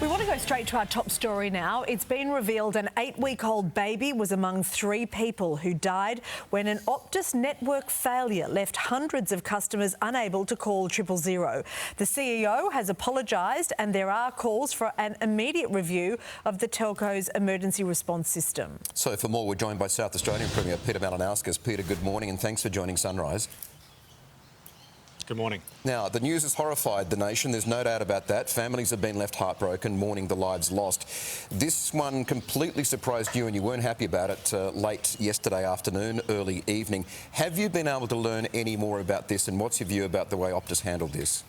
We want to go straight to our top story now. It's been revealed an 8-week-old baby was among 3 people who died when an Optus network failure left hundreds of customers unable to call 000. The CEO has apologised and there are calls for an immediate review of the telco's emergency response system. So for more, we're joined by South Australian Premier Peter Malinauskas. Peter, good morning and thanks for joining Sunrise. Good morning. Now, the news has horrified the nation. There's no doubt about that. Families have been left heartbroken, mourning the lives lost. This one completely surprised you and you weren't happy about it late yesterday afternoon, early evening. Have you been able to learn any more about this and what's your view about the way Optus handled this?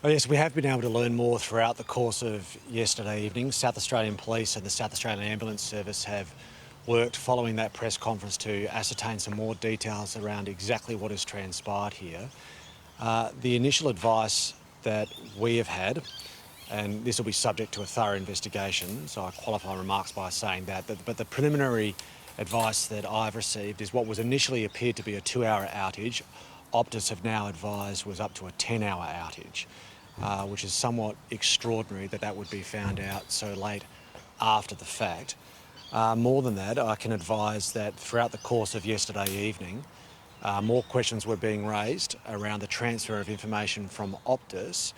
Oh, yes, we have been able to learn more throughout the course of yesterday evening. South Australian Police and the South Australian Ambulance Service have worked following that press conference to ascertain some more details around exactly what has transpired here. The initial advice that we have had, and this will be subject to a thorough investigation, so I qualify remarks by saying that, but the preliminary advice that I've received is what was initially appeared to be a 2-hour outage, Optus have now advised was up to a 10-hour outage, which is somewhat extraordinary that would be found out so late after the fact. More than that, I can advise that throughout the course of yesterday evening, more questions were being raised around the transfer of information from Optus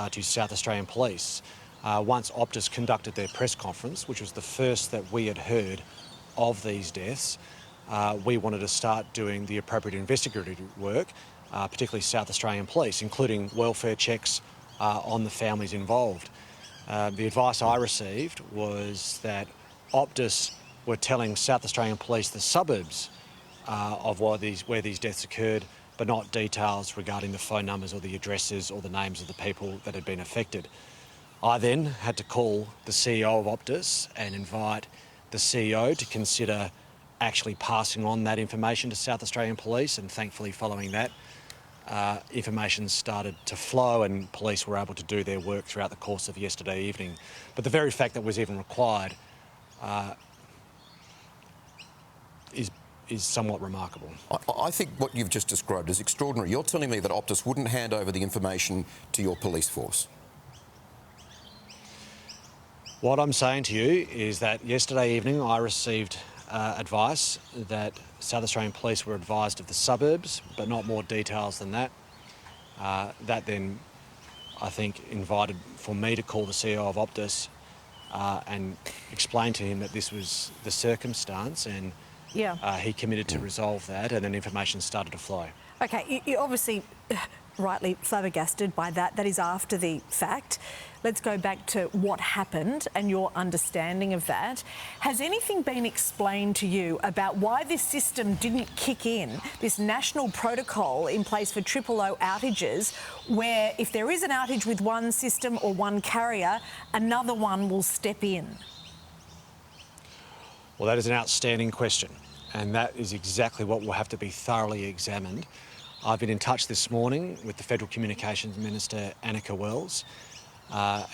to South Australian Police. Once Optus conducted their press conference, which was the first that we had heard of these deaths, we wanted to start doing the appropriate investigative work, particularly South Australian Police, including welfare checks on the families involved. The advice I received was that Optus were telling South Australian Police the suburbs of where these deaths occurred, but not details regarding the phone numbers or the addresses or the names of the people that had been affected. I then had to call the CEO of Optus and invite the CEO to consider actually passing on that information to South Australian Police, and thankfully following that, information started to flow and police were able to do their work throughout the course of yesterday evening. But the very fact that was even required is somewhat remarkable. I think what you've just described is extraordinary. You're telling me that Optus wouldn't hand over the information to your police force? What I'm saying to you is that yesterday evening I received advice that South Australian Police were advised of the suburbs, but not more details than that. That then, I think, invited for me to call the CEO of Optus and explain to him that this was the circumstance, and he committed to resolve that, and then information started to flow. OK, you're obviously rightly flabbergasted by that. That is after the fact. Let's go back to what happened and your understanding of that. Has anything been explained to you about why this system didn't kick in, this national protocol in place for 000 outages, where if there is an outage with one system or one carrier, another one will step in? Well, that is an outstanding question, and that is exactly what will have to be thoroughly examined. I've been in touch this morning with the Federal Communications Minister, Annika Wells,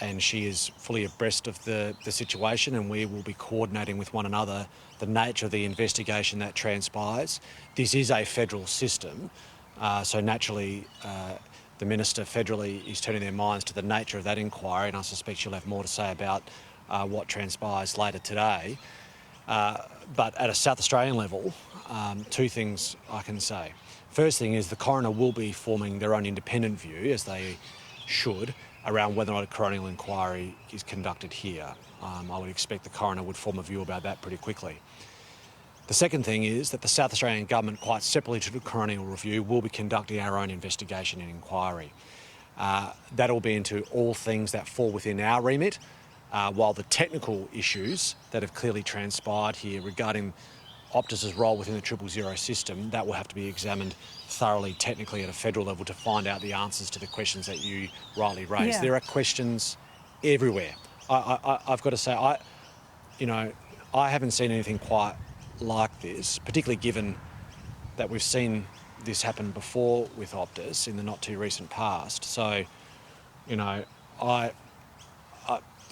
and she is fully abreast of the situation, and we will be coordinating with one another the nature of the investigation that transpires. This is a federal system, so naturally the Minister federally is turning their minds to the nature of that inquiry, and I suspect she'll have more to say about what transpires later today. But at a South Australian level, 2 things I can say. First thing is the coroner will be forming their own independent view, as they should, around whether or not a coronial inquiry is conducted here. I would expect the coroner would form a view about that pretty quickly. The second thing is that the South Australian Government, quite separately to the coronial review, will be conducting our own investigation and inquiry. That will be into all things that fall within our remit, while the technical issues that have clearly transpired here regarding Optus's role within the 000 system, that will have to be examined thoroughly, technically at a federal level to find out the answers to the questions that you rightly raised. There are questions everywhere. I've got to say, I haven't seen anything quite like this, particularly given that we've seen this happen before with Optus in the not too recent past. So, the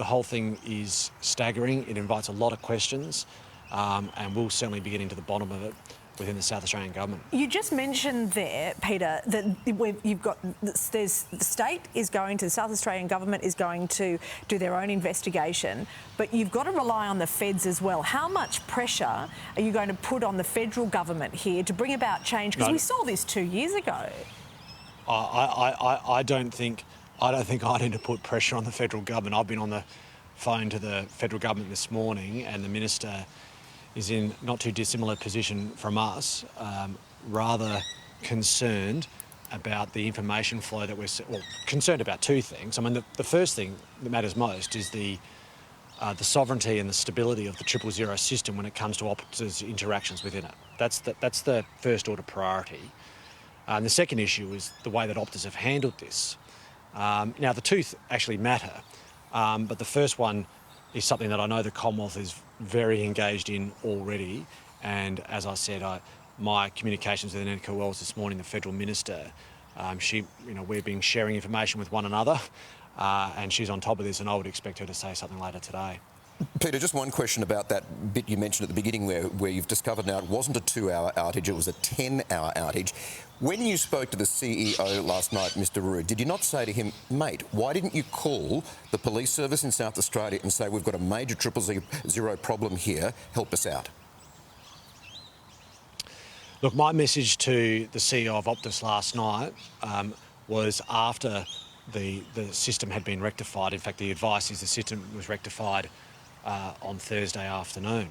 whole thing is staggering. It invites a lot of questions. And we'll certainly be getting to the bottom of it within the South Australian government. You just mentioned there, Peter, that you've got the state is going to, the South Australian government is going to do their own investigation, but you've got to rely on the feds as well. How much pressure are you going to put on the federal government here to bring about change? Because we saw this 2 years ago. I don't think I need to put pressure on the federal government. I've been on the phone to the federal government this morning, and the minister is in not too dissimilar position from us, rather concerned about the information flow that concerned about two things. I mean, the first thing that matters most is the sovereignty and the stability of the 000 system when it comes to Optus interactions within it. That's the first order priority. And the second issue is the way that Optus have handled this. Now, the two actually matter, but the first one is something that I know the Commonwealth is very engaged in already. And as I said, my communications with Annette Wells this morning, the federal minister, we've been sharing information with one another, and she's on top of this, and I would expect her to say something later today. Peter, just one question about that bit you mentioned at the beginning where you've discovered now it wasn't a 2-hour outage, it was a 10-hour outage. When you spoke to the CEO last night, Mr Rood, did you not say to him, mate, why didn't you call the police service in South Australia and say, we've got a major 000 problem here, help us out? Look, my message to the CEO of Optus last night was after the system had been rectified. In fact, the advice is the system was rectified on Thursday afternoon.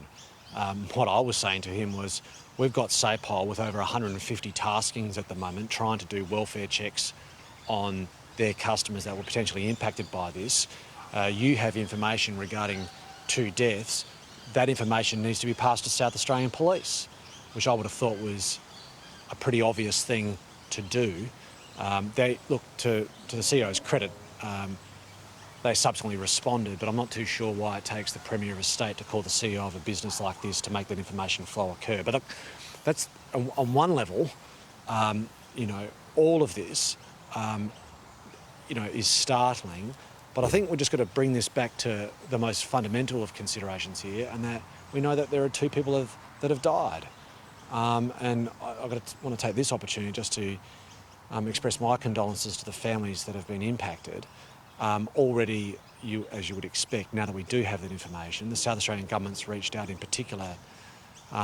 What I was saying to him was, we've got SAPOL with over 150 taskings at the moment trying to do welfare checks on their customers that were potentially impacted by this. You have information regarding 2 deaths. That information needs to be passed to South Australian Police, which I would have thought was a pretty obvious thing to do. To the CEO's credit, they subsequently responded, but I'm not too sure why it takes the Premier of a state to call the CEO of a business like this to make that information flow occur. But that's on one level, all of this, is startling. But I think we're just got to bring this back to the most fundamental of considerations here, and that we know that there are 2 people that have died. And I want to take this opportunity just to express my condolences to the families that have been impacted. Already, as you would expect, now that we do have that information, the South Australian government's reached out in particular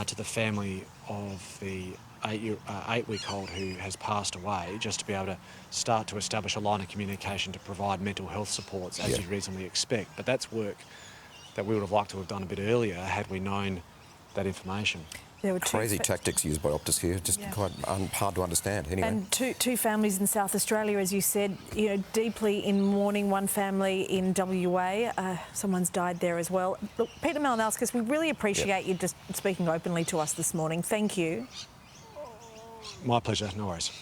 to the family of the 8-week-old who has passed away, just to be able to start to establish a line of communication to provide mental health supports, as you'd reasonably expect. But that's work that we would have liked to have done a bit earlier had we known that information. There were crazy tactics used by Optus here, just quite hard to understand. Anyway. And two families in South Australia, as you said, deeply in mourning. One family in WA, someone's died there as well. Look, Peter Malinauskas, we really appreciate you just speaking openly to us this morning. Thank you. My pleasure, no worries.